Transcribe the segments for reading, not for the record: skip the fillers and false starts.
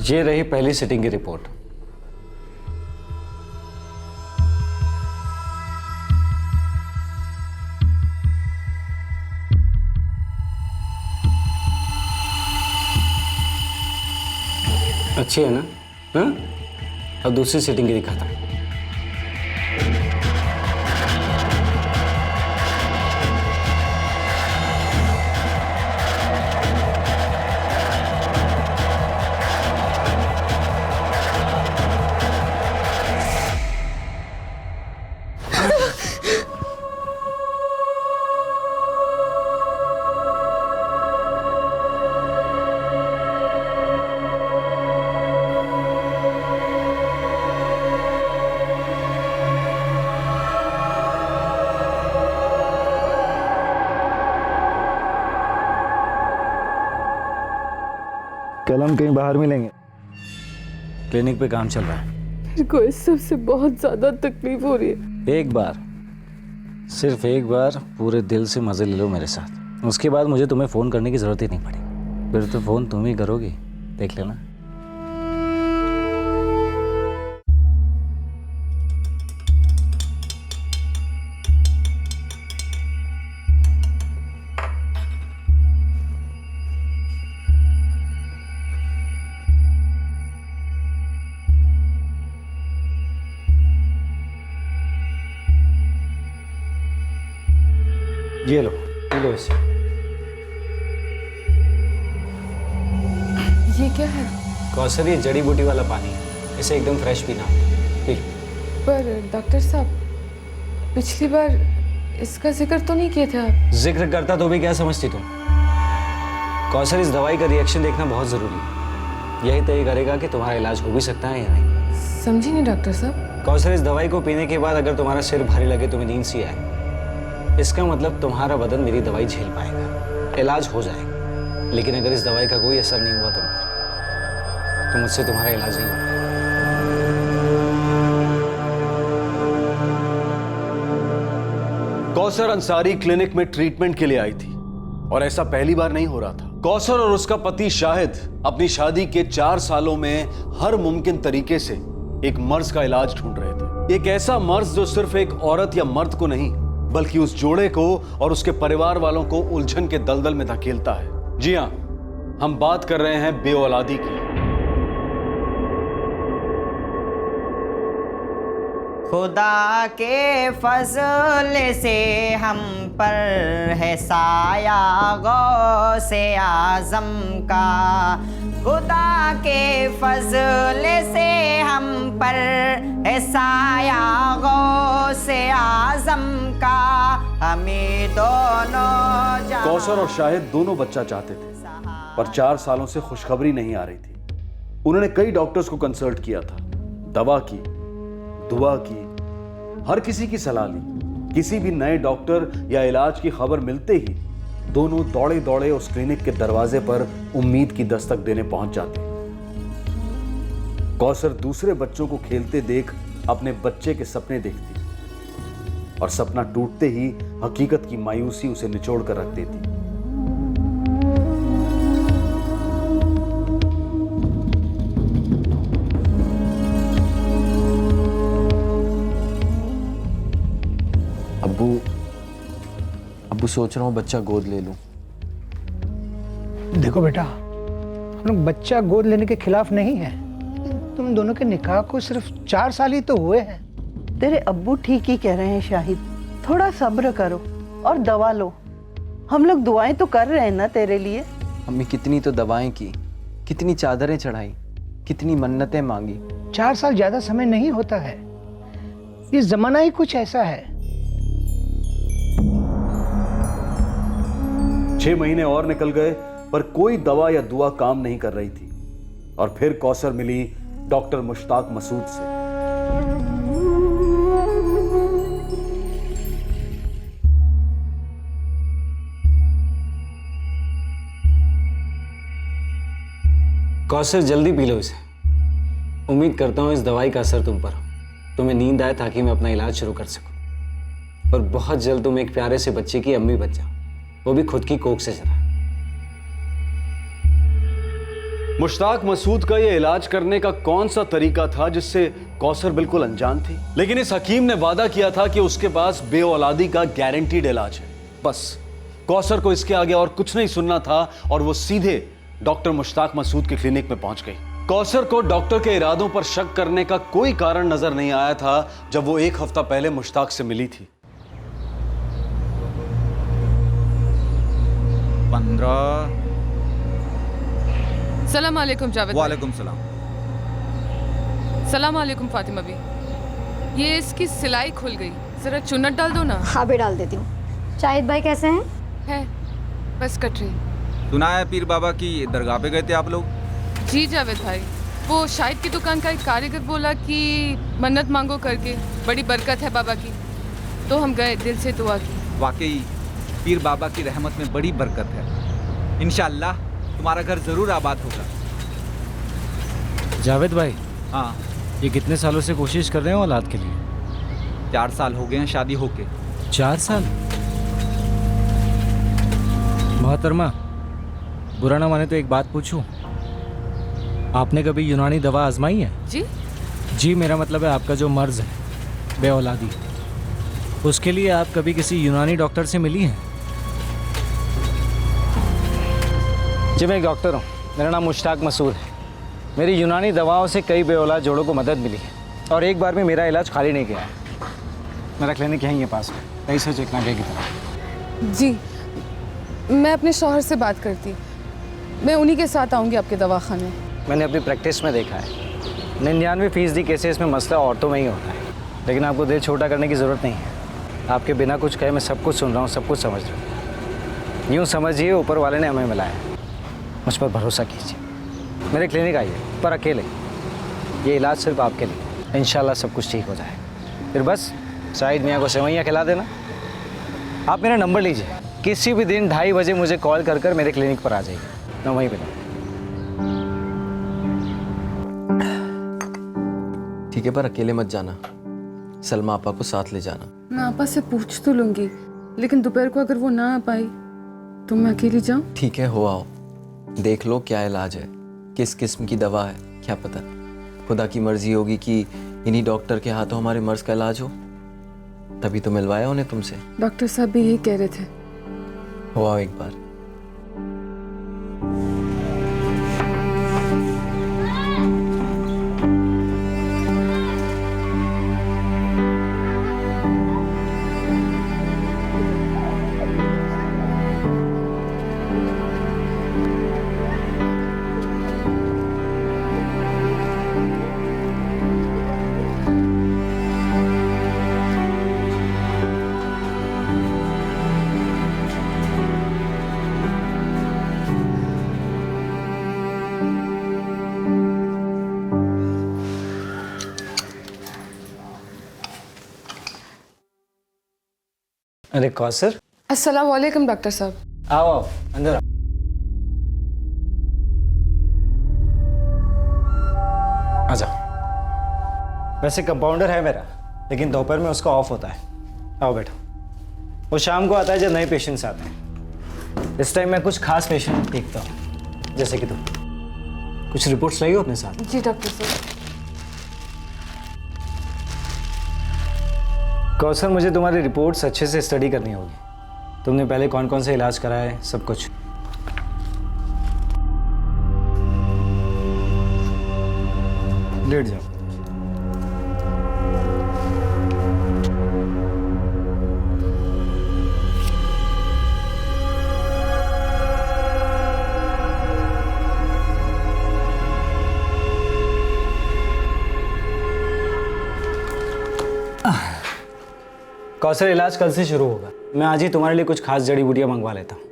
ये रही पहली सिटिंग की रिपोर्ट। अच्छी है ना? हाँ? अब दूसरी सिटिंग की दिखाता हूं। कल हम कहीं बाहर मिलेंगे। क्लिनिक पे काम चल रहा है। मेरे को इस सब से बहुत ज्यादा तकलीफ हो रही है। एक बार, सिर्फ एक बार पूरे दिल से मजे ले लो मेरे साथ, उसके बाद मुझे तुम्हें फोन करने की जरूरत ही नहीं पड़ेगी। फिर तो फोन तुम ही करोगी, देख लेना। ये लो, पी लो इसे। ये क्या है? कौसर, ये जड़ी बूटी वाला पानी है, इसे एकदम फ्रेश पीना, पी लो। पर डॉक्टर साहब, पिछली बार इसका जिक्र तो नहीं किए थे आप। जिक्र करता तो भी क्या समझती तुम? कौसर, इस दवाई का रिएक्शन देखना बहुत जरूरी है। यही तय करेगा कि तुम्हारा इलाज हो भी सकता है या नहीं। समझी नहीं डॉक्टर साहब। कौसर, इस दवाई को पीने के बाद अगर तुम्हारा सिर भारी लगे, तुम्हें नींद सी आए, इसका मतलब तुम्हारा बदन मेरी दवाई झेल पाएगा, इलाज हो जाएगा। लेकिन अगर इस दवाई का कोई असर नहीं हुआ तुम पर, तो मुझसे तुम्हारा इलाज नहीं होगा। कौसर अंसारी क्लिनिक में ट्रीटमेंट के लिए आई थी और ऐसा पहली बार नहीं हो रहा था। कौसर और उसका पति शाहिद अपनी शादी के 4 सालों में हर मुमकिन तरीके से एक मर्ज का इलाज ढूंढ रहे थे। एक ऐसा मर्ज जो सिर्फ एक औरत या मर्द को नहीं, बल्कि उस जोड़े को और उसके परिवार वालों को उलझन के दलदल में धकेलता है। जी हां, हम बात कर रहे हैं बेऔलादी की। खुदा के फजल से हम पर है साया गौसे आजम का। खुदा के फजल से हम पर है साया गौसे आजम का। हमें दोनों कौसर और शाहिद दोनों बच्चा चाहते थे, पर 4 सालों से खुशखबरी नहीं आ रही थी। उन्होंने कई डॉक्टर्स को कंसल्ट किया था, दवा की, दुआ की, हर किसी की सलाह ली। किसी भी नए डॉक्टर या इलाज की खबर मिलते ही दोनों दौड़े दौड़े उस क्लिनिक के दरवाजे पर उम्मीद की दस्तक देने पहुंच जाते। कौसर दूसरे बच्चों को खेलते देख अपने बच्चे के सपने देखती और सपना टूटते ही हकीकत की मायूसी उसे निचोड़ कर रख देती। अब्बू सोच रहा हूँ बच्चा गोद ले लूं। देखो बेटा, हम लोग बच्चा गोद लेने के खिलाफ नहीं है। तुम दोनों के निकाह को सिर्फ 4 साल ही तो हुए हैं। तेरे अब्बू ठीक ही कह रहे हैं शाहिद, थोड़ा सब्र करो और दवा लो। हम लोग दुआएं तो कर रहे हैं ना तेरे लिए। अम्मी, कितनी तो दवाएं की, कितनी चादरें चढ़ाई, कितनी मन्नतें मांगी। 4 साल ज्यादा समय नहीं होता है, ये जमाना ही कुछ ऐसा है। 6 महीने और निकल गए, पर कोई दवा या दुआ काम नहीं कर रही थी। और फिर कौसर मिली डॉक्टर मुश्ताक मसूद से। कौसर, जल्दी पी लो इसे। उम्मीद करता हूं इस दवाई का असर तुम पर हो, तुम्हें नींद आए ताकि मैं अपना इलाज शुरू कर सकूं। और बहुत जल्द तुम एक प्यारे से बच्चे की अम्मी बन जाओ, वो भी खुद की कोख से जरा। मुश्ताक मसूद का ये इलाज करने का कौन सा तरीका था जिससे कौसर बिल्कुल अनजान थी? लेकिन इस हकीम ने वादा किया था कि उसके पास बेऔलादी का गारंटीड इलाज है। बस कौसर को इसके आगे और कुछ नहीं सुनना था और वो सीधे डॉक्टर मुश्ताक मसूद के क्लिनिक में पहुंच गई। कौसर को डॉक्टर के इरादों पर शक करने का कोई कारण नजर नहीं आया था जब वो 1 हफ्ता पहले मुश्ताक से मिली थी। 15। सलाम अलैकुम जावेद भाई। वालेकुम सलाम। सलाम अलैकुम फातिमा भी। ये इसकी सिलाई खुल गई, जरा चुन्नट डाल दो ना। हाँ भी डाल देती हूँ। शाहिद भाई कैसे हैं? है बस कट रही। सुना है पीर बाबा की दरगाह पे गए थे आप लोग? जी जावेद भाई, वो शाहिद की दुकान का एक कारीगर बोला कि मन्नत मांगो करके, बड़ी बरकत है बाबा की, तो हम गए, दिल से दुआ की। वाकई पीर बाबा की रहमत में बड़ी बरकत है। इंशाअल्लाह तुम्हारा घर जरूर आबाद होगा। जावेद भाई, हाँ, ये कितने सालों से कोशिश कर रहे हो औलाद के लिए? 4 साल हो गए हैं शादी होके। 4 साल? मोहतरमा, बुरा ना माने तो एक बात पूछूं, आपने कभी यूनानी दवा आजमाई है? जी जी, मेरा मतलब है आपका जो मर्ज है बेऔलादी, उसके लिए आप कभी किसी यूनानी डॉक्टर से मिली हैं? जी मैं एक डॉक्टर हूँ, मेरा नाम मुश्ताक मसूद है। मेरी यूनानी दवाओं से कई बेऔलाद जोड़ों को मदद मिली है और एक बार भी मेरा इलाज खाली नहीं गया है। मेरा क्लिनिक यहीं है पास में, कहीं से चिकनाके की तरह। जी, मैं अपने शौहर से बात करती, मैं उन्हीं के साथ आऊँगी आपके दवाखाने। मैंने अपनी प्रैक्टिस में देखा है 99% केसेस में मसला औरतों में ही होता है, लेकिन आपको दिल छोटा करने की ज़रूरत नहीं है। आपके बिना कुछ कहे मैं सब कुछ सुन रहा हूँ, सब कुछ समझ रहा हूँ। यूँ समझिए ऊपर वाले ने हमें मिलाया, मुझ पर भरोसा कीजिए। मेरे क्लिनिक आइए, पर अकेले। ये इलाज सिर्फ आपके लिए, इंशाल्लाह सब कुछ ठीक हो जाए। फिर बस शाहिद मियाँ को सेवैयाँ खिला देना। आप मेरा नंबर लीजिए, किसी भी दिन 2:30 बजे मुझे कॉल कर मेरे क्लिनिक पर आ जाइए, मैं वहीं पर हूँ। ठीक है, पर अकेले मत जाना, सलमा आपा को साथ ले जाना। मैं आपा से पूछ तो लूँगी, लेकिन दोपहर को अगर वो ना आ पाई तो मैं अकेली जाऊँ? ठीक है, हो आओ, देख लो क्या इलाज है, किस किस्म की दवा है, क्या पता खुदा की मर्जी होगी कि इन्हीं डॉक्टर के हाथों हमारे मर्ज का इलाज हो। तभी तो मिलवाया उन्हें तुमसे। डॉक्टर साहब भी यही कह रहे थे। हो आओ एक बार। अरे कौसर, अस्सलाम वालेकुम डॉक्टर साहब। आओ आओ अंदर आओ। आ जाओ। वैसे कंपाउंडर है मेरा, लेकिन दोपहर में उसका ऑफ होता है। आओ बैठो। वो शाम को आता है जब नए पेशेंट्स आते हैं। इस टाइम मैं कुछ खास पेशेंट देखता हूँ, जैसे कि तुम। कुछ रिपोर्ट्स लाई हो अपने साथ? जी डॉक्टर साहब। कौसर, मुझे तुम्हारी रिपोर्ट्स अच्छे से स्टडी करनी होगी। तुमने पहले कौन कौन से इलाज कराया है, सब कुछ। लेट जाओ। कौसर, इलाज कल से शुरू होगा। मैं आज ही तुम्हारे लिए कुछ खास जड़ी बूटियाँ मंगवा लेता हूँ।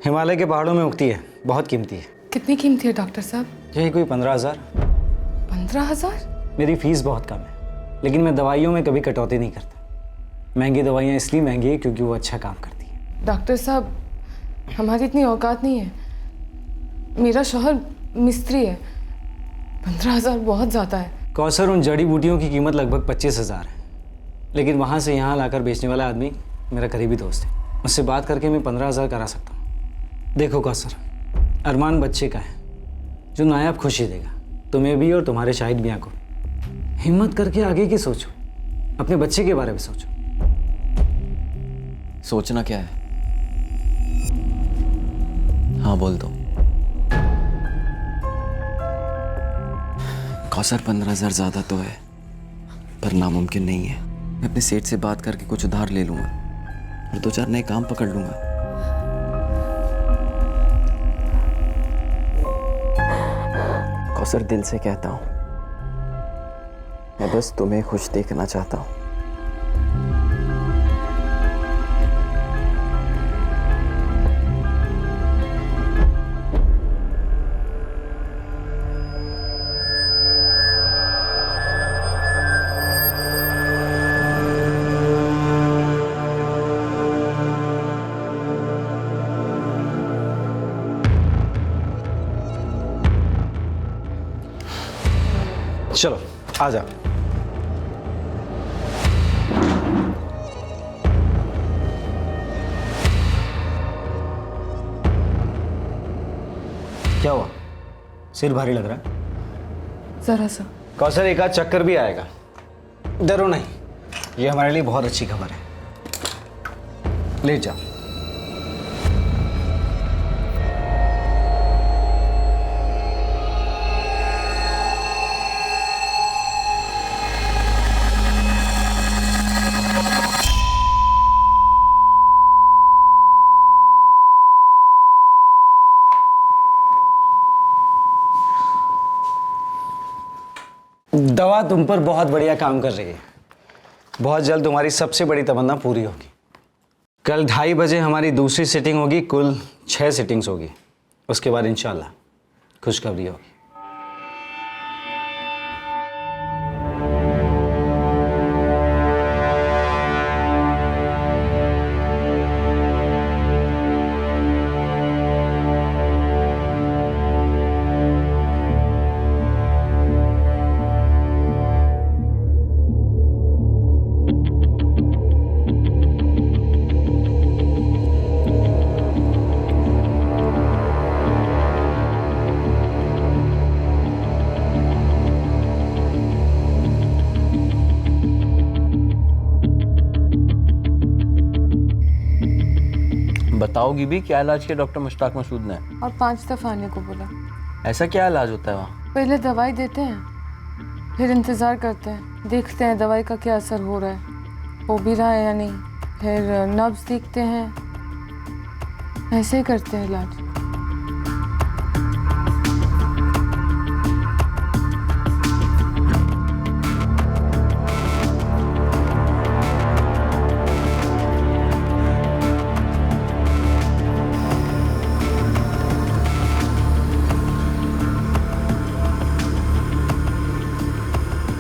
हिमालय के पहाड़ों में उगती है, बहुत कीमती है। कितनी कीमती है डॉक्टर साहब? यही कोई 15,000। 15,000? मेरी फीस बहुत कम है, लेकिन मैं दवाइयों में कभी कटौती नहीं करता। महंगी दवाइयाँ इसलिए महंगी है क्योंकि वो अच्छा काम करती हैं। डॉक्टर साहब, हमारी इतनी औकात नहीं है। मेरा शौहर मिस्त्री है, 15,000 बहुत ज़्यादा है। कौसर, उन जड़ी बूटियों की कीमत लगभग 25,000 है, लेकिन वहाँ से यहाँ लाकर बेचने वाला आदमी मेरा करीबी दोस्त है। उससे बात करके मैं 15,000 करा सकता हूँ। देखो कौसर, अरमान बच्चे का है जो नायाब खुशी देगा तुम्हें भी और तुम्हारे शाहिद मियाँ को। हिम्मत करके आगे की सोचो, अपने बच्चे के बारे में सोचो। सोचना क्या है? हाँ बोल दो। कौसर 15,000 ज्यादा तो है, पर नामुमकिन नहीं है। मैं अपने सेठ से बात करके कुछ उधार ले लूंगा और 2-4 नए काम पकड़ लूंगा। कौसर, दिल से कहता हूं, मैं बस तुम्हें खुश देखना चाहता हूं। चलो आ जाओ। क्या हुआ? सिर भारी लग रहा है? जरा सा। कौसर, एक आध चक्कर भी आएगा, डरो नहीं। ये हमारे लिए बहुत अच्छी खबर है। ले जाओ। दवा तुम पर बहुत बढ़िया काम कर रही है। बहुत जल्द तुम्हारी सबसे बड़ी तमन्ना पूरी होगी। कल 2:30 बजे हमारी दूसरी सिटिंग होगी। कुल 6 सिटिंग्स होगी। उसके बाद इंशाल्लाह खुशखबरी होगी। बताओगी भी क्या इलाज किया डॉक्टर मुश्ताक मसूद ने? और 5 दफा आने को बोला। ऐसा क्या इलाज होता है वहाँ? पहले दवाई देते हैं, फिर इंतज़ार करते हैं, देखते हैं दवाई का क्या असर हो रहा है, हो भी रहा है या नहीं। फिर नब्ज देखते हैं, ऐसे ही करते हैं इलाज।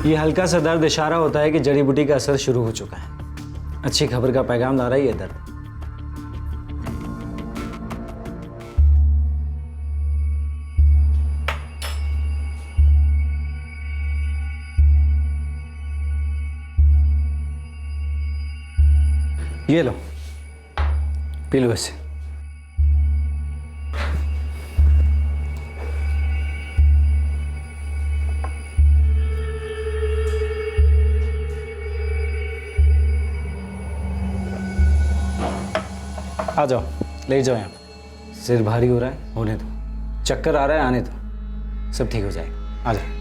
ये हल्का सा दर्द इशारा होता है कि जड़ी बूटी का असर शुरू हो चुका है। अच्छी खबर का पैगाम ला रहा है ये दर्द। ये लो, पी लो इसे। आ जाओ, ले जाओ। यहाँ सिर भारी हो रहा है, होने दो। चक्कर आ रहा है, आने दो, सब ठीक हो जाएगा। आ जाओ।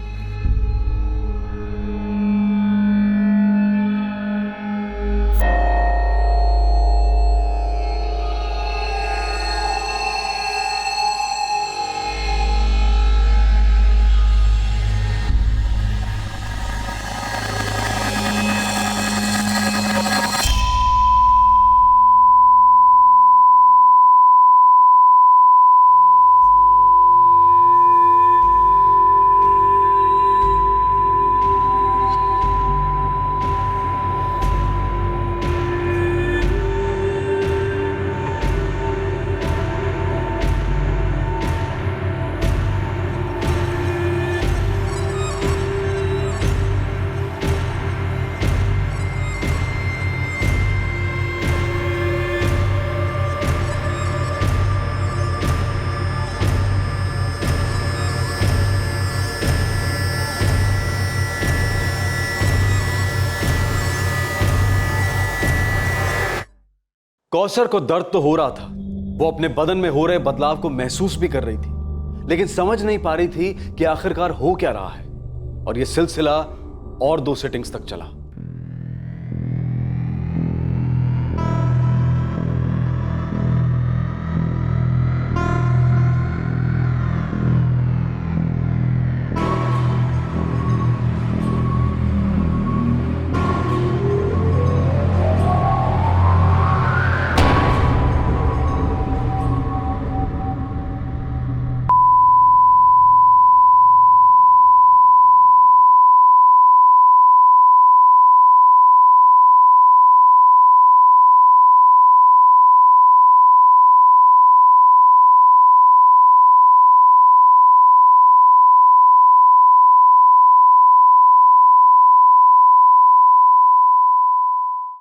कौसर को दर्द तो हो रहा था, वो अपने बदन में हो रहे बदलाव को महसूस भी कर रही थी, लेकिन समझ नहीं पा रही थी कि आखिरकार हो क्या रहा है। और यह सिलसिला और 2 सिटिंग्स तक चला।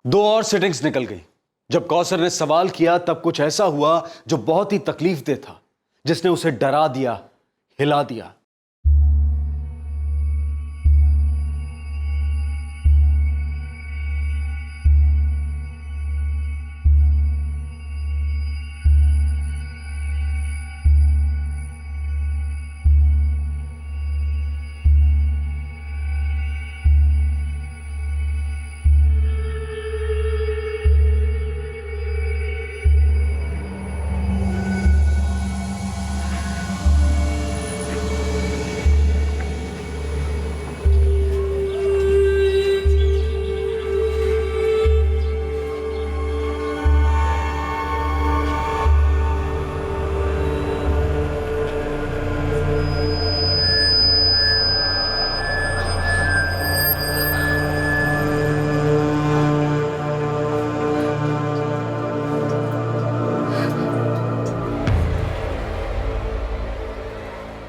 दो और सिटिंग्स निकल गई। जब कौसर ने सवाल किया तब कुछ ऐसा हुआ जो बहुत ही तकलीफदेह था, जिसने उसे डरा दिया, हिला दिया।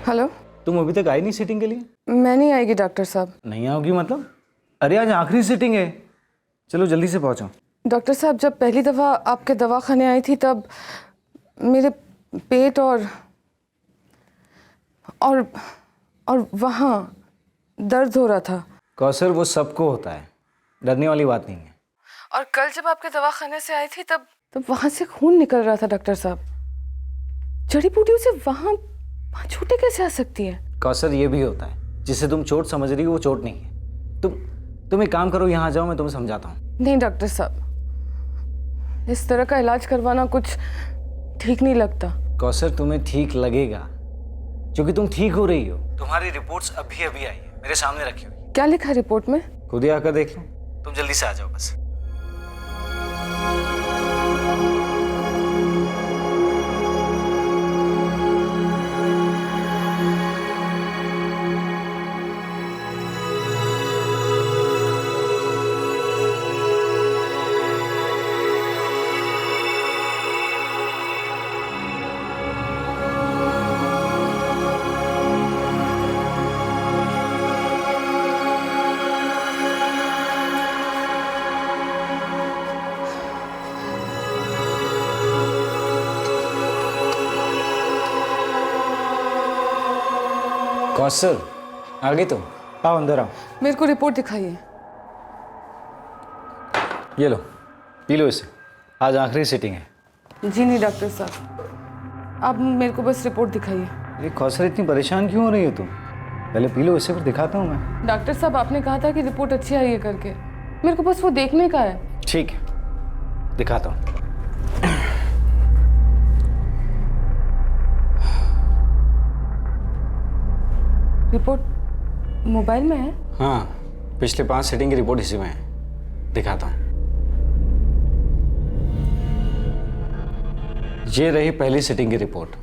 हेलो, तुम अभी तक आई नहीं सीटिंग के लिए? मैं नहीं आएगी डॉक्टर साहब। नहीं आओगी मतलब? अरे आज आखिरी सीटिंग है, चलो जल्दी से पहुंचो। डॉक्टर साहब, जब पहली दफ़ा आपके दवाखाने आई थी तब मेरे पेट और वहाँ दर्द हो रहा था। कौसर, वो सबको होता है, डरने वाली बात नहीं है। और कल जब आपके दवाखाने से आई थी तब वहाँ से खून निकल रहा था डॉक्टर साहब। जड़ी बूटियों से वहाँ चोटें कैसे आ सकती है? कौसर, ये भी होता है, जिसे तुम चोट समझ रही हो वो चोट नहीं है। तुम एक काम करो, यहाँ आ जाओ, मैं तुम्हें समझाता हूँ। नहीं डॉक्टर साहब, इस तरह का इलाज करवाना कुछ ठीक नहीं लगता। कौसर, तुम्हें ठीक लगेगा क्योंकि तुम ठीक हो रही हो। तुम्हारी रिपोर्ट्स अभी अभी आई है, मेरे सामने रखी हुई। क्या लिखा है रिपोर्ट में? खुद ही आकर देख लो। तुम जल्दी से आ जाओ बस। कौसर, आगे तुम आओ, अंदर आओ। मेरे को रिपोर्ट दिखाइए। ये लो, पी लो इसे, आज आखिरी सीटिंग है। जी नहीं डॉक्टर साहब, आप मेरे को बस रिपोर्ट दिखाइए। अरे कौसर, इतनी परेशान क्यों हो रही हो तुम? पहले पी लो इसे, फिर दिखाता हूँ मैं। डॉक्टर साहब, आपने कहा था कि रिपोर्ट अच्छी आई है करके, मेरे को बस वो देखने का है। ठीक है, दिखाता हूँ। रिपोर्ट मोबाइल में है? हाँ, पिछले 5 सीटिंग की रिपोर्ट इसी में है, दिखाता हूँ। ये रही पहली सीटिंग की रिपोर्ट।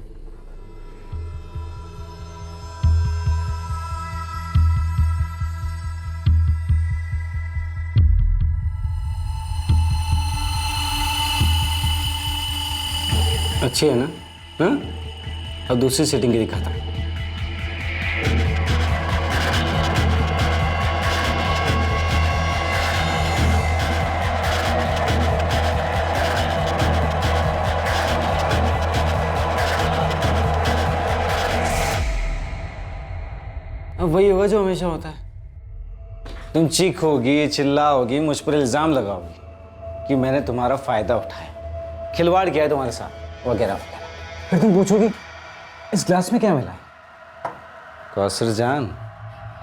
अच्छी है ना? हाँ, अब दूसरी सीटिंग की दिखाता हूँ। अब वही होगा जो हमेशा होता है। तुम चीखोगी, चिल्लाओगी, मुझ पर इल्जाम लगाओगी कि मैंने तुम्हारा फायदा उठाया। खिलवाड़ किया है तुम्हारे साथ वगैरह वगैरह। फिर तुम पूछोगी इस ग्लास में क्या मिला है? कौसर जान,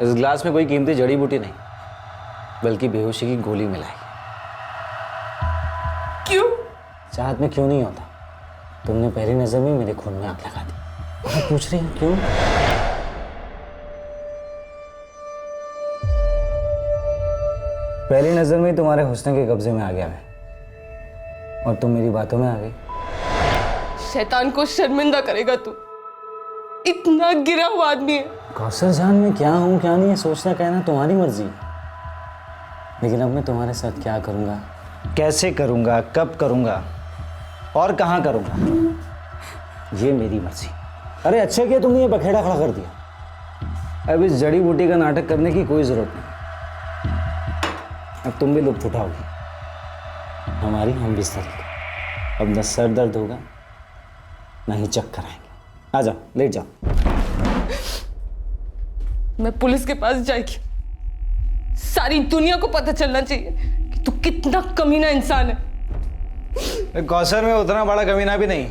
इस ग्लास में कोई कीमती जड़ी बूटी नहीं बल्कि बेहोशी की गोली मिलाई। क्यों? चाहत में क्यों नहीं होता, तुमने पहली नजर में मेरे खून में आग लगा दी। और पूछ रही हो क्यों? पहली नजर में ही तुम्हारे हुस्न के कब्जे में आ गया मैं, और तुम मेरी बातों में आ गई। शैतान को शर्मिंदा करेगा तू, इतना गिरा हुआ आदमी है। कौसर जान, मैं क्या हूँ क्या नहीं है सोचना कहना तुम्हारी मर्जी, लेकिन अब मैं तुम्हारे साथ क्या करूँगा, कैसे करूँगा, कब करूँगा और कहाँ करूँगा, ये मेरी मर्जी। अरे अच्छा किया तुमने ये बखेड़ा खड़ा कर दिया। अब इस जड़ी बूटी का नाटक करने की कोई ज़रूरत नहीं। अब तुम भी लुत्फ उठाओगी हमारी हम बिस्तरी का। अब न सर दर्द होगा ना ही चक्कर आएंगे। आ जाओ, लेट जाओ। मैं पुलिस के पास जाएगी, सारी दुनिया को पता चलना चाहिए कि तू कितना कमीना इंसान है। कौसर में उतना बड़ा कमीना भी नहीं।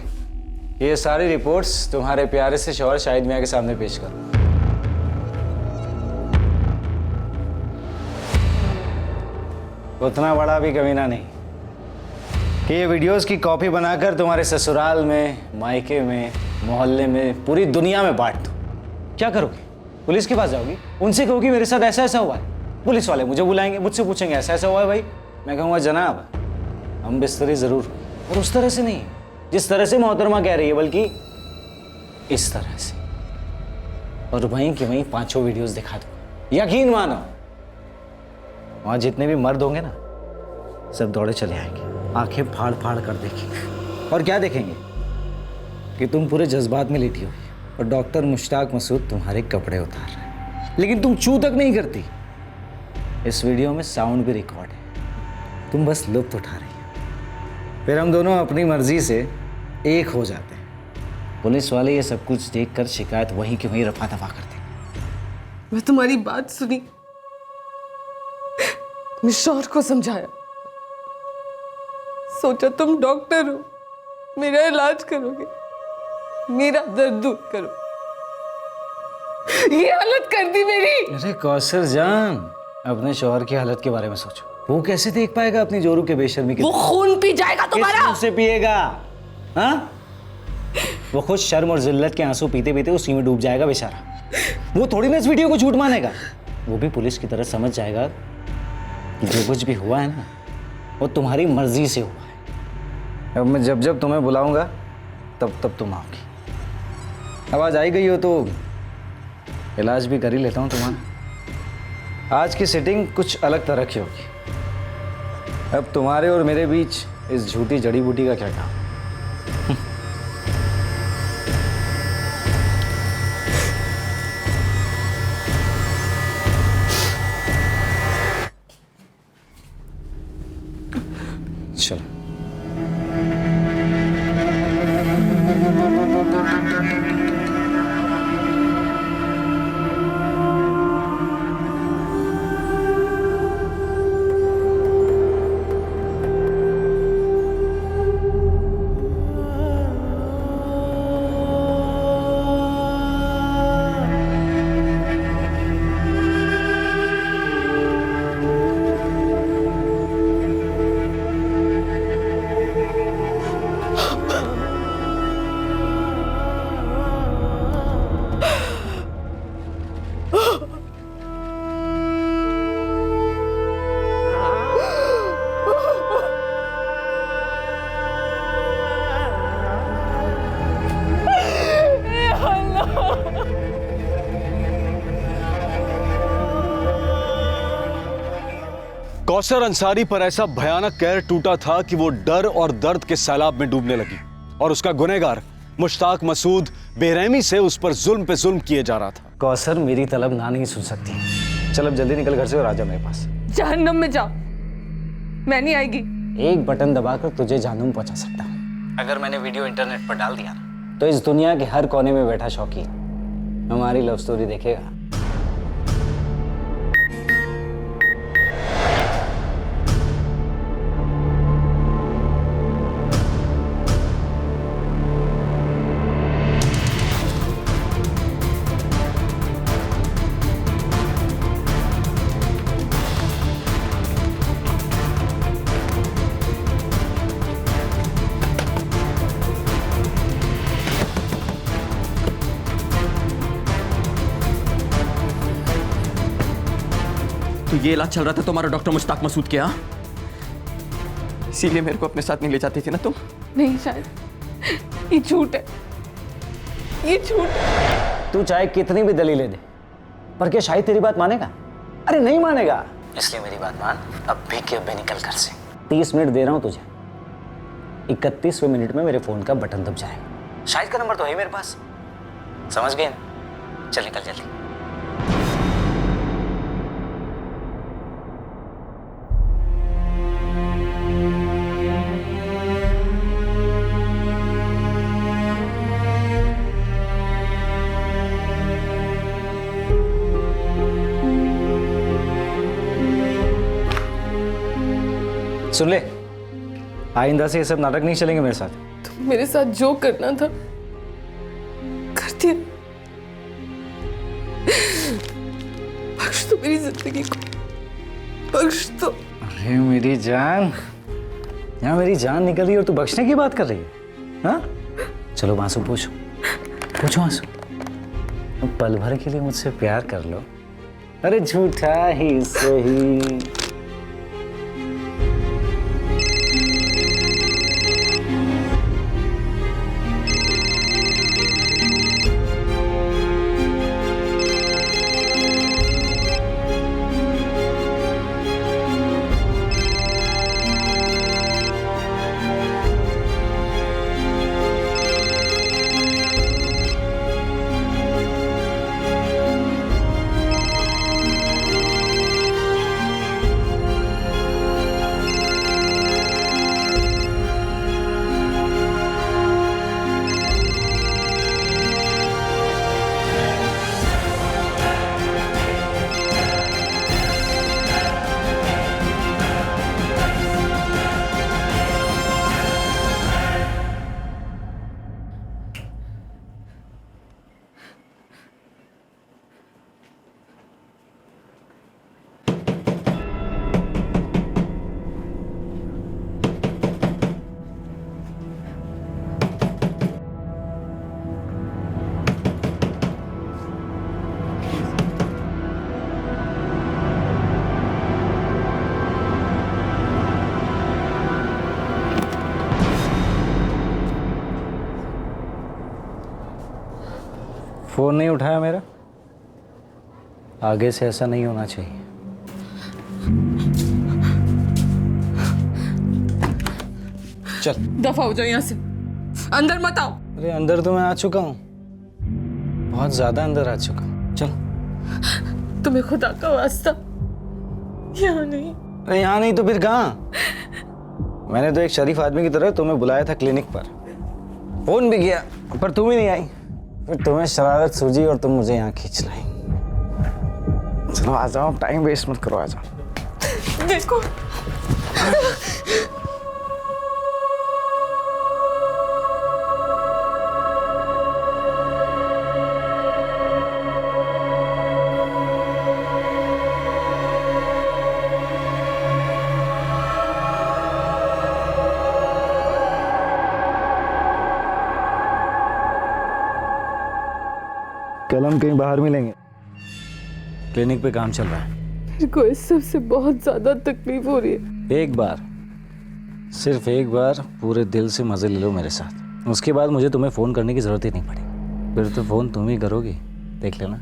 ये सारी रिपोर्ट्स तुम्हारे प्यारे से शौहर शाहिद मियां के सामने पेश करो। उतना बड़ा भी कमीना नहीं कि ये वीडियोस की कॉपी बनाकर तुम्हारे ससुराल में, मायके में, मोहल्ले में, पूरी दुनिया में बांट दो। क्या करोगे? पुलिस के पास जाओगी, उनसे कहोगी मेरे साथ ऐसा ऐसा हुआ है। पुलिस वाले मुझे बुलाएंगे, मुझसे पूछेंगे ऐसा ऐसा हुआ है भाई। मैं कहूँगा जनाब हम बिस्तरी ज़रूर, और उस तरह से नहीं जिस तरह से मोहतरमा कह रही है, बल्कि इस तरह से। और वहीं की वहीं 5 वीडियोस दिखा दो। यकीन मानो वहाँ जितने भी मर्द होंगे ना, सब दौड़े चले आएंगे, आंखें फाड़ फाड़ कर देखेंगे। और क्या देखेंगे कि तुम पूरे जज्बात में लेटी हुई और डॉक्टर मुश्ताक मसूद तुम्हारे कपड़े उतार रहे हैं, लेकिन तुम छू तक नहीं करती। इस वीडियो में साउंड भी रिकॉर्ड है, तुम बस लुत्फ उठा रही हो। फिर हम दोनों अपनी मर्जी से एक हो जाते हैं। पुलिस वाले ये सब कुछ देखकर शिकायत वहीं की वहीं रफा दफा करते हैं। मैं तुम्हारी बात सुनी, मैं शौहर को समझाया, सोचा तुम डॉक्टर हो, मेरा इलाज करोगे, मेरा दर्द दूर करो। ये हालत कर दी मेरी। अरे कौसर जान, अपने शौहर की हालत के बारे में सोचो। वो कैसे देख पाएगा अपनी जोरू के बेशर्मी के? वो खून पी जाएगा तुम्हारा। किस मुंह से पिएगा? हाँ, वो खुद शर्म और जिल्लत के आंसू पीते पीते उसी में डूब जाएगा बेचारा। वो थोड़ी ना इस वीडियो को झूठ मानेगा। वो भी पुलिस की तरह समझ जाएगा कि जो कुछ भी हुआ है ना, वो तुम्हारी मर्जी से हुआ है। अब मैं जब जब तुम्हें बुलाऊंगा तब तब तुम आओगी। अब आज आई गई हो तो इलाज भी कर ही लेता हूँ तुम्हारा। आज की सिटिंग कुछ अलग तरह की होगी। अब तुम्हारे और मेरे बीच इस झूठी जड़ी बूटी का क्या काम? चलो। कौसर अंसारी पर ऐसा भयानक कहर टूटा था कि वो डर और दर्द के सैलाब में डूबने लगी, और उसका गुनहगार मुश्ताक मसूद बेरहमी से उस पर जुल्म पे जुल्म किए जा रहा था। कौसर मेरी तलब ना नहीं सुन सकती। चल अब जल्दी निकल घर से और आजा मेरे पास। जहन्नम में जा, मैं नहीं आएगी। एक बटन दबाकर तुझे जहन्नुम पहुंचा सकता हूँ। अगर मैंने वीडियो इंटरनेट पर डाल दिया ना, तो इस दुनिया के हर कोने में बैठा शौकीन हमारी लव स्टोरी देखेगा। तो ये इलाज चल रहा था तुम्हारा डॉक्टर मुश्ताक मसूद के यहाँ, इसीलिए मेरे को अपने साथ नहीं ले जाती थी ना तुम? नहीं शाहिद, ये झूठ है, ये झूठ है। तू चाहे कितनी भी दलीलें दे, पर क्या शाहिद तेरी बात मानेगा? अरे नहीं मानेगा। इसलिए मेरी बात मान, अब भी के अब निकल कर से। 30 मिनट दे रहा हूं तुझे, 31वें मिनट में मेरे फोन का बटन दब जाएगा। शाहिद का नंबर तो है मेरे पास, समझ गए ना? चल निकल जल्दी। सुन ले, आइंदा से ये सब नाटक नहीं चलेंगे मेरे साथ। तुम मेरे साथ जो करना था कर दिया। बख्श दो मेरी जिंदगी को, बख्श दो। अरे मेरी जान, यहाँ मेरी जान निकल रही है और तू बख्शने की बात कर रही है? हाँ? चलो आंसू पूछो, पूछो आंसू। पल भर के लिए मुझसे प्यार कर लो। अरे झूठा ही सही। फोन नहीं उठाया मेरा? आगे से ऐसा नहीं होना चाहिए। चल दफा हो जाओ यहाँ से, अंदर मत आओ। अरे अंदर तो मैं आ चुका हूँ, बहुत ज्यादा अंदर आ चुका हूँ। चल। तुम्हें खुदा का वास्ता यहाँ नहीं। अरे यहाँ नहीं तो फिर कहाँ? मैंने तो एक शरीफ आदमी की तरह तुम्हें बुलाया था क्लिनिक पर, फोन भी किया पर तुम ही नहीं आई। फिर तुम्हें शरारत सूझी और तुम मुझे यहाँ खींच लाई। चलो आ जाओ, टाइम वेस्ट मत करो, आ जाओ। देखो कल हम कहीं बाहर मिलेंगे, क्लिनिक पे काम चल रहा है। मेरे को इस सब से बहुत ज्यादा तकलीफ हो रही है। एक बार, सिर्फ एक बार पूरे दिल से मजे ले लो मेरे साथ, उसके बाद मुझे तुम्हें फोन करने की जरूरत ही नहीं पड़ेगी। फिर तो फोन तुम ही करोगी, देख लेना।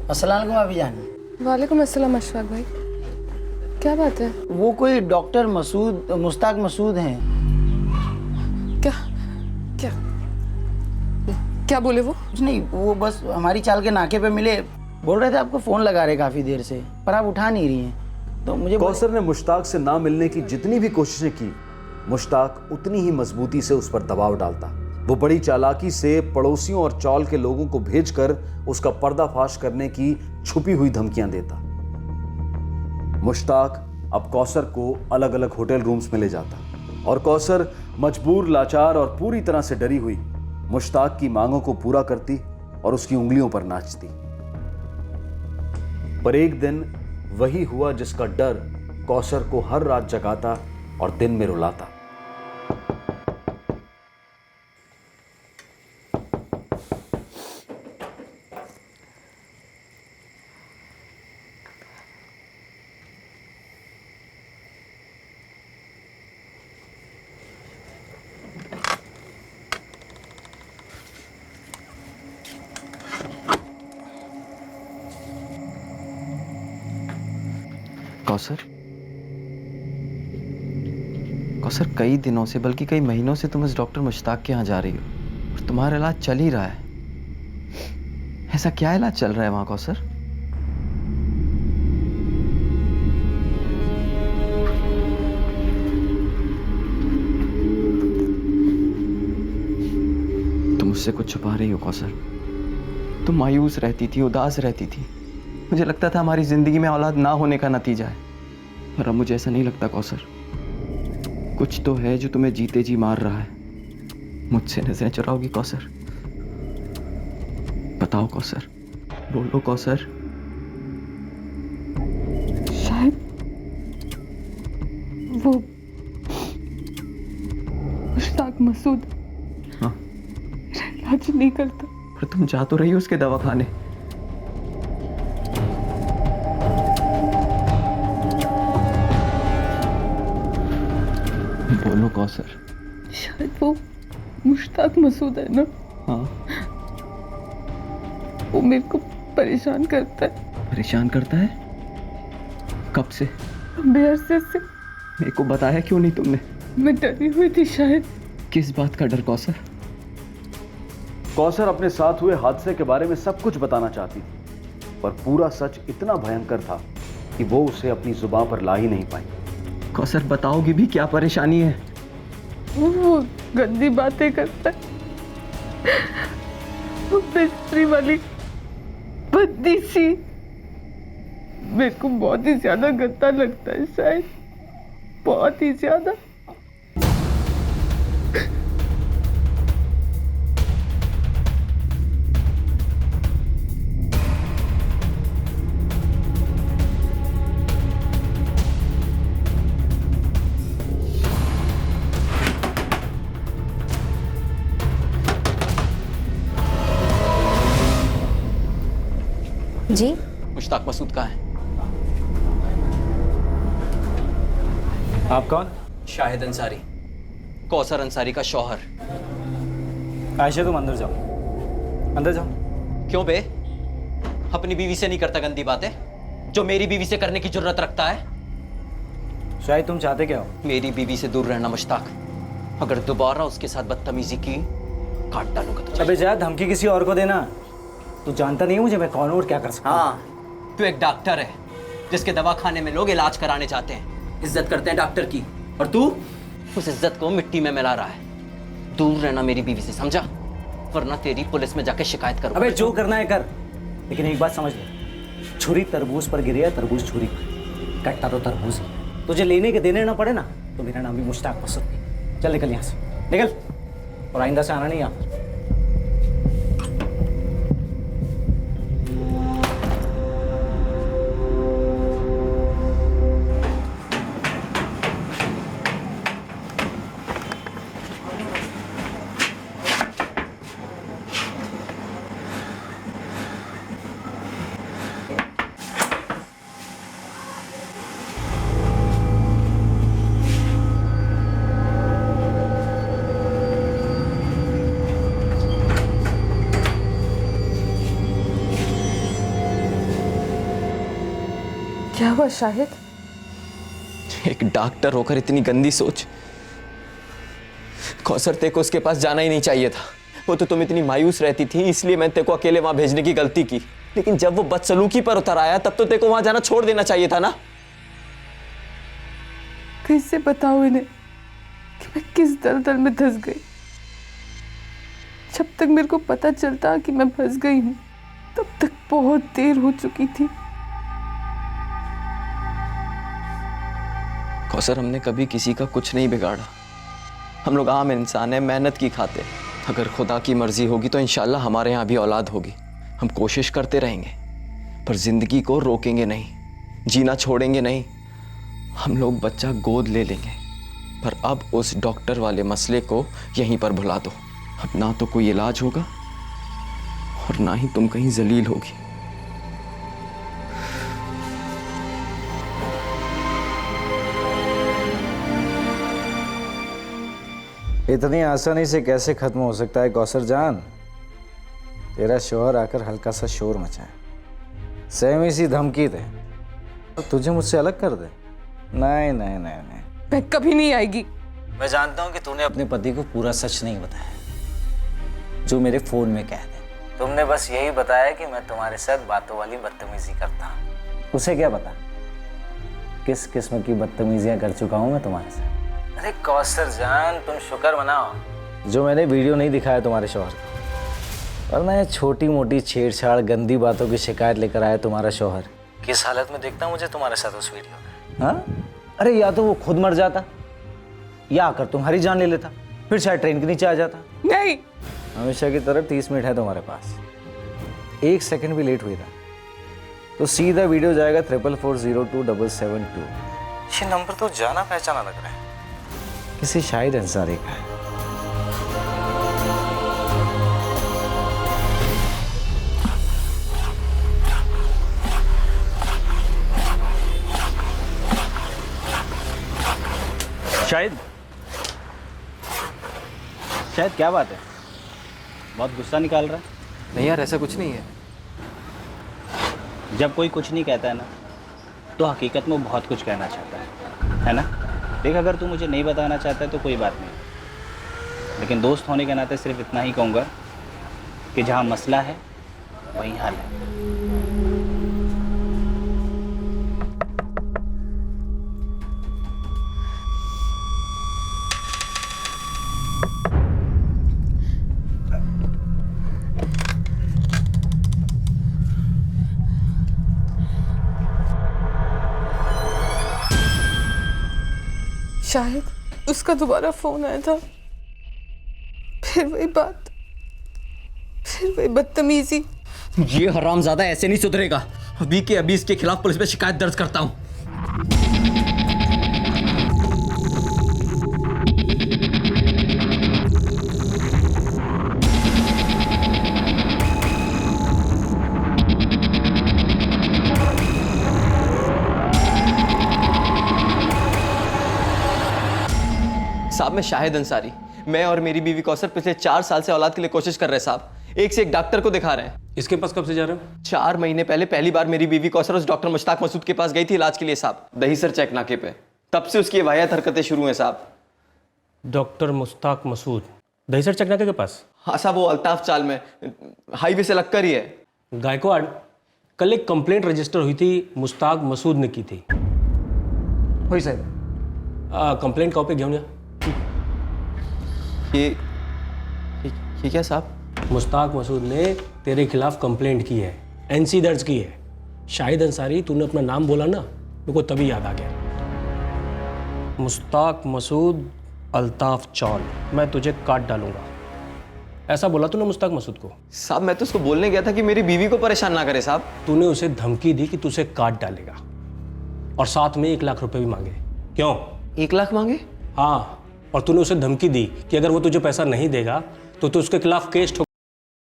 अस्सलाम वालेकुम अभी जान। वालेकुम अस्सलाम अशफाक भाई, क्या बात है? वो कोई डॉक्टर मुश्ताक मसूद हैं। क्या क्या क्या बोले वो? कुछ नहीं, वो बस हमारी चाल के नाके पे मिले, बोल रहे थे आपको फ़ोन लगा रहे काफ़ी देर से, पर आप उठा नहीं रही हैं। तो मुझे कौसर ने मुश्ताक से ना मिलने की जितनी भी कोशिशें की, मुश्ताक उतनी ही मजबूती से उस पर दबाव डालता। वो बड़ी चालाकी से पड़ोसियों और चौल के लोगों को भेजकर उसका पर्दाफाश करने की छुपी हुई धमकियां देता। मुश्ताक अब कौसर को अलग अलग होटल रूम्स में ले जाता और कौसर मजबूर, लाचार और पूरी तरह से डरी हुई मुश्ताक की मांगों को पूरा करती और उसकी उंगलियों पर नाचती। पर एक दिन वही हुआ जिसका डर कौसर को हर रात जगाता और दिन में रुलाता। कौसर, कौसर, कई दिनों से बल्कि कई महीनों से तुम इस डॉक्टर मुश्ताक के यहाँ जा रही हो और तुम्हारा इलाज चल ही रहा है। ऐसा क्या इलाज चल रहा है वहां कौसर? तुम मुझसे कुछ छुपा रही हो कौसर। तुम मायूस रहती थी, उदास रहती थी। मुझे लगता था हमारी जिंदगी में औलाद ना होने का नतीजा है, पर अब मुझे ऐसा नहीं लगता कौसर। कुछ तो है जो तुम्हें जीते जी मार रहा है। मुझसे नजरें चुराओगी कौसर? बताओ कौसर, बोलो कौसर। शायद वो मुश्ताक मसूद हाँ, इलाज नहीं करता। पर तुम जा तो रही हो उसके दवाखाने। बोलो कौसर। शायद वो मुश्ताक मसूद है ना? हाँ। वो मेरे को परेशान करता है। परेशान करता है? कब से? बेअरसे से। मेरे को बताया क्यों नहीं तुमने? मैं डरी हुई थी शायद। किस बात का डर कौसर? कौसर अपने साथ हुए हादसे के बारे में सब कुछ बताना चाहती थी, पर पूरा सच इतना भयंकर था कि वो उसे अपनी जुबान पर ला ही नहीं पाई। कौसर, बताओगी भी क्या परेशानी है? वो गंदी बातें करता है। वो बिस्तरी वाली बद्दी सी। मेरे को बहुत ही ज्यादा गंदा लगता है शायद, बहुत ही ज्यादा। जी मुश्ताक मसूद कहाँ है? आप कौन? शाहिद अंसारी, कौसर अंसारी का शौहर। आयशा, तुम अंदर जाओ, अंदर जाओ। क्यों बे? अपनी बीवी से नहीं करता गंदी बातें जो मेरी बीवी से करने की जरूरत रखता है? शायद तुम चाहते क्या हो? मेरी बीवी से दूर रहना मुश्ताक। अगर दोबारा उसके साथ बदतमीजी की, काट डालूंगा तुझे। अबे जा, धमकी किसी और को देना। तू जानता नहीं है मुझे, मैं कौन हूं और क्या कर सकता हूं। हाँ, तू एक डॉक्टर है जिसके दवाखाने में लोग इलाज कराने चाहते हैं, इज्जत करते हैं डॉक्टर की, और तू उस इज्जत को मिट्टी में मिला रहा है। दूर रहना मेरी बीवी से, समझा? वरना तेरी पुलिस में जाके शिकायत करूंगा। अबे जो करना है कर, लेकिन एक बात समझ ले, छुरी तरबूज पर गिरी है, तरबूज छुरी पर। कट्टा तो तरबूज ही। तुझे लेने के देने ना पड़े ना, तो मेरा नाम भी मुश्ताक मसूद नहीं। चल निकल यहाँ से, निकल, और आइंदा से आना नहीं यहाँ पर। क्या हुआ शाहिद? एक डॉक्टर होकर इतनी गंदी सोच। कौसर, तेरे को उसके पास जाना ही नहीं चाहिए था। वो तो तुम इतनी मायूस रहती थी, इसलिए मैंने तेरे को अकेले वहां भेजने की गलती की। लेकिन जब वो बदसलूकी पर उतर आया, तब तो तेरे को वहां जाना छोड़ देना चाहिए था ना। कैसे बताऊं इन्हें कि मैं किस दलदल में धंस गई? जब तक मेरे को पता चलता कि मैं फंस गई हूं, तब तक बहुत देर हो चुकी थी। कौसर, हमने कभी किसी का कुछ नहीं बिगाड़ा। हम लोग आम इंसान हैं, मेहनत की खाते। अगर खुदा की मर्जी होगी तो इंशाल्लाह हमारे यहाँ भी औलाद होगी। हम कोशिश करते रहेंगे, पर जिंदगी को रोकेंगे नहीं, जीना छोड़ेंगे नहीं। हम लोग बच्चा गोद ले लेंगे, पर अब उस डॉक्टर वाले मसले को यहीं पर भुला दो। अब ना तो कोई इलाज होगा और ना ही तुम कहीं जलील होगी। इतनी आसानी से कैसे खत्म हो सकता है कौसर जान? तेरा शौहर आकर हल्का सा शोर मचाए, सहमी सी धमकी दे तो तुझे मुझसे अलग कर दे। नहीं नहीं नहीं नहीं, मैं कभी नहीं आएगी। मैं जानता हूँ कि तूने अपने पति को पूरा सच नहीं बताया जो मेरे फोन में कह दे। तुमने बस यही बताया कि मैं तुम्हारे साथ बातों वाली बदतमीजी करता हूँ। उसे क्या पता किस किस्म की बदतमीजियां कर चुका हूँ मैं तुम्हारे साथ। अरे कौसर जान, तुम शुक्र मनाओ जो मैंने वीडियो नहीं दिखाया तुम्हारे शौहर को, वरना ये छोटी मोटी छेड़छाड़ गंदी बातों की शिकायत लेकर आया तुम्हारा शौहर। किस हालत में देखता मुझे तुम्हारे साथ उस वीडियो में? हाँ, अरे या तो वो खुद मर जाता या आकर तुम्हारी जान ले लेता, फिर शायद ट्रेन के नीचे आ जाता। नहीं, हमेशा की तरह 30 मिनट है तुम्हारे पास। 1 सेकंड भी लेट हुई था तो सीधा वीडियो जाएगा 44402772। ये नंबर तो जाना पहचाना लग रहा है, किसी शाहिद अंसारी का है। शायद क्या बात है? बहुत गुस्सा निकाल रहा है। नहीं यार, ऐसा कुछ नहीं है। जब कोई कुछ नहीं कहता है ना, तो हकीकत में वो बहुत कुछ कहना चाहता है ना? देख, अगर तू मुझे नहीं बताना चाहता है तो कोई बात नहीं, लेकिन दोस्त होने के नाते सिर्फ इतना ही कहूँगा कि जहाँ मसला है वहीं हल है। शायद उसका दोबारा फोन आया था, फिर वही बात, फिर वही बदतमीजी। ये हरामजादा ऐसे नहीं सुधरेगा। अभी के अभी इसके खिलाफ पुलिस में शिकायत दर्ज करता हूँ। साहब, मैं शाहिद अंसारी, मैं और मेरी बीवी कौसर पिछले 4 साल से औलाद के लिए कोशिश कर रहे हैं साहब। एक से एक डॉक्टर को दिखा रहे हैं। इसके पास कब से जा रहे हो? 4 महीने पहले पहली बार मेरी बीवी कौसर उस डॉक्टर मुश्ताक मसूद के पास गई थी इलाज के लिए साहब, दहीसर चेक नाके पे। तब से उसकी वाहियात हरकतें शुरू हैं साहब। डॉक्टर मुश्ताक मसूद दहीसर चेक नाके के पास? हाँ साहब, वो अल्ताफ चाल में, हाईवे से लगकर ही है। गायकवाड़, कल एक कंप्लेंट रजिस्टर हुई थी, मुश्ताक मसूद ने की थी। होई साहब। कंप्लेंट कॉपी घेऊन या. ये क्या साहब? मुश्ताक मसूद ने तेरे खिलाफ कंप्लेंट की है, एनसी दर्ज की है। शाहिद अंसारी, तूने अपना नाम बोला ना, मेरे को तभी याद आ गया। मुश्ताक मसूद अल्ताफ चौल, मैं तुझे काट डालूंगा, ऐसा बोला तूने मुश्ताक मसूद को? साहब मैं तो उसको बोलने गया था कि मेरी बीवी को परेशान ना करे साहब। तूने उसे धमकी दी कि तुझे काट डालेगा और साथ में 1 लाख रुपए भी मांगे। क्यों? 1 लाख मांगे? हाँ, और तूने उसे धमकी दी कि अगर वो तुझे पैसा नहीं देगा तो तू उसके खिलाफ केस ठोक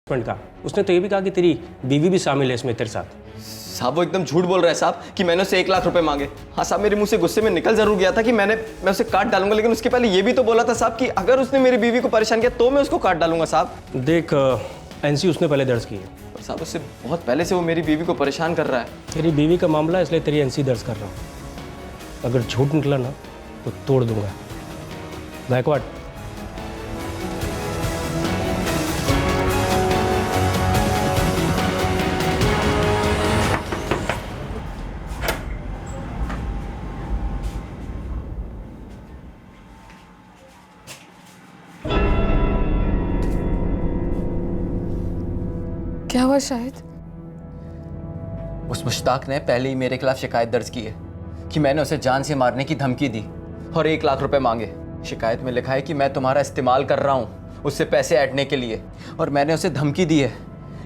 का। उसने तो ये भी कहा कि तेरी बीवी भी शामिल है इसमें तेरे साथ। साहब वो एकदम झूठ बोल रहा है साहब कि मैंने उसे 1 लाख रुपए मांगे। हाँ साहब, मेरे मुंह से गुस्से में निकल जरूर गया था कि मैं उसे काट डालूंगा, लेकिन उसके पहले ये भी तो बोला था साहब कि अगर उसने मेरी बीवी को परेशान किया तो मैं उसको काट डालूंगा साहब। देख, एनसी उसने पहले दर्ज की है। पर साहब उससे बहुत पहले से वो मेरी बीवी को परेशान कर रहा है। तेरी बीवी का मामला है इसलिए तेरी एनसी दर्ज कर रहा हूँ। अगर झूठ निकला ना तो तोड़ दूंगा। गायकवाड़, क्या हुआ शाहिद? उस मुश्ताक ने पहले ही मेरे खिलाफ शिकायत दर्ज की है कि मैंने उसे जान से मारने की धमकी दी। और 1 लाख रुपए मांगे। शिकायत में लिखा है कि मैं तुम्हारा इस्तेमाल कर रहा हूँ उससे पैसे ऐंठने के लिए, और मैंने उसे धमकी दी है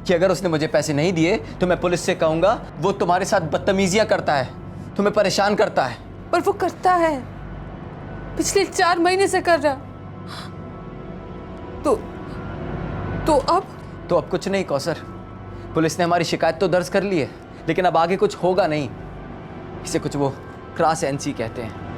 कि अगर उसने मुझे पैसे नहीं दिए तो मैं पुलिस से कहूँगा वो तुम्हारे साथ बदतमीजियाँ करता है, तुम्हें परेशान करता है। पर वो करता है, पिछले 4 महीने से कर रहा। तो अब कुछ नहीं कौसर, पुलिस ने हमारी शिकायत तो दर्ज कर ली है, लेकिन अब आगे कुछ होगा नहीं। इसे कुछ वो क्रॉस एनसी कहते हैं।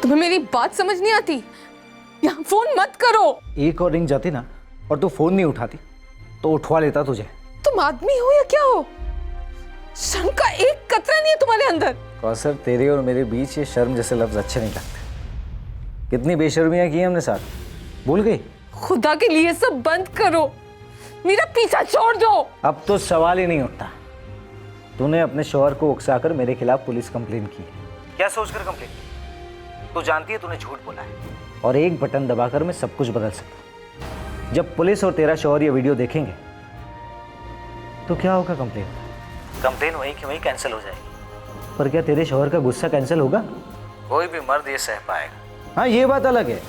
तुम्हें मेरी बात समझ नहीं आती? यहाँ फोन मत करो। एक और रिंग जाती ना और तू फोन नहीं उठाती तो उठवा लेता तुझे। तुम आदमी हो या क्या हो? शर्म का एक कतरा नहीं है तुम्हारे अंदर। कौसर, तेरे और मेरे बीच ये शर्म जैसे लफ्ज अच्छे नहीं लगते। कितनी बेशर्मियां की हमने साथ, भूल गई? खुदा के लिए सब बंद करो, मेरा पीछा छोड़ दो। अब तो सवाल ही नहीं उठता। तूने अपने शौहर को उकसाकर मेरे खिलाफ पुलिस कंप्लेन की है। क्या सोचकर कंप्लेन की? तू जानती है तूने झूठ बोला है, और एक बटन दबाकर मैं सब कुछ बदल सकता। जब पुलिस और तेरा शौहर ये वीडियो देखेंगे तो क्या होगा? कंप्लेन वहीं की वहीं कैंसिल हो जाएगी। पर क्या तेरे शौहर का गुस्सा कैंसिल होगा? कोई भी मर्द ये सह पाएगा। हाँ, ये बात अलग है,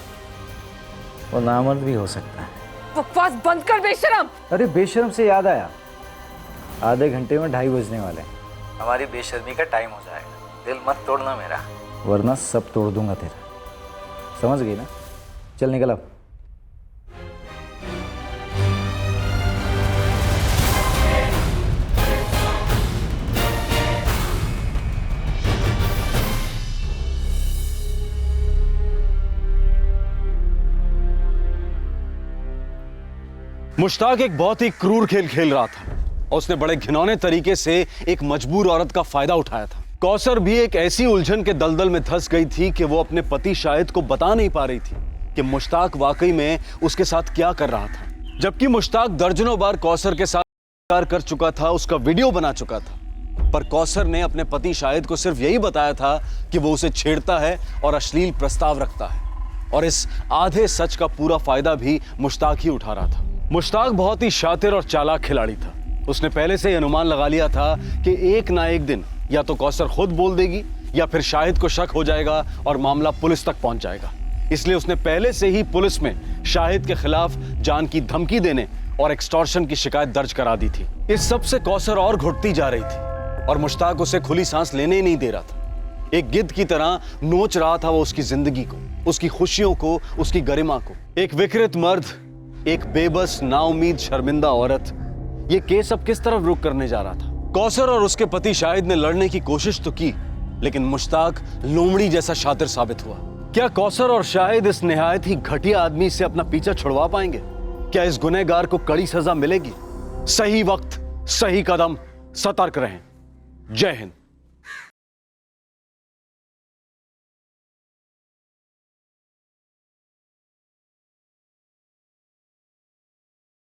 वो नामर्द भी हो सकता है। बकवास बंद कर बेशरम। अरे बेशरम से याद आया, आधे घंटे में 2:30 बजने वाले हैं। हमारी बेशर्मी का टाइम हो जाएगा। दिल मत तोड़ना मेरा, वरना सब तोड़ दूंगा तेरा। समझ गई ना? चल निकल अब। मुश्ताक एक बहुत ही क्रूर खेल खेल रहा था और उसने बड़े घिनौने तरीके से एक मजबूर औरत का फायदा उठाया था। कौसर भी एक ऐसी उलझन के दलदल में धंस गई थी कि वो अपने पति शाहिद को बता नहीं पा रही थी कि मुश्ताक वाकई में उसके साथ क्या कर रहा था। जबकि मुश्ताक दर्जनों बार कौसर के साथ प्यार कर चुका था, उसका वीडियो बना चुका था, पर कौसर ने अपने पति शाहिद को सिर्फ यही बताया था कि वो उसे छेड़ता है और अश्लील प्रस्ताव रखता है, और इस आधे सच का पूरा फायदा भी मुश्ताक ही उठा रहा था। मुश्ताक बहुत ही शातिर और चालाक खिलाड़ी था। उसने पहले से ही अनुमान लगा लिया था कि एक ना एक दिन या तो कौसर खुद बोल देगी या फिर शाहिद को शक हो जाएगा और मामला पुलिस तक पहुंच जाएगा। इसलिए उसने पहले से ही पुलिस में शाहिद के खिलाफ जान की धमकी देने और एक्सटॉर्शन की शिकायत दर्ज करा दी थी। इस सब से कौसर और घुटती जा रही थी और मुश्ताक उसे खुली सांस लेने ही नहीं दे रहा था। एक गिद्ध की तरह नोच रहा था वो उसकी जिंदगी को, उसकी खुशियों को, उसकी गरिमा को। एक विकृत मर्द, एक बेबस, नाउमीद, शर्मिंदा औरत, ये केस अब किस तरफ रुख करने जा रहा था? कौसर और उसके पति शाहिद ने लड़ने की कोशिश तो की, लेकिन मुश्ताक लोमड़ी जैसा शातिर साबित हुआ। क्या कौसर और शाहिद इस निहायत ही घटिया आदमी से अपना पीछा छुड़वा पाएंगे? क्या इस गुनहगार को कड़ी सजा मिलेगी? सही वक्त, सही कदम, सतर्क रहें। जय हिंद।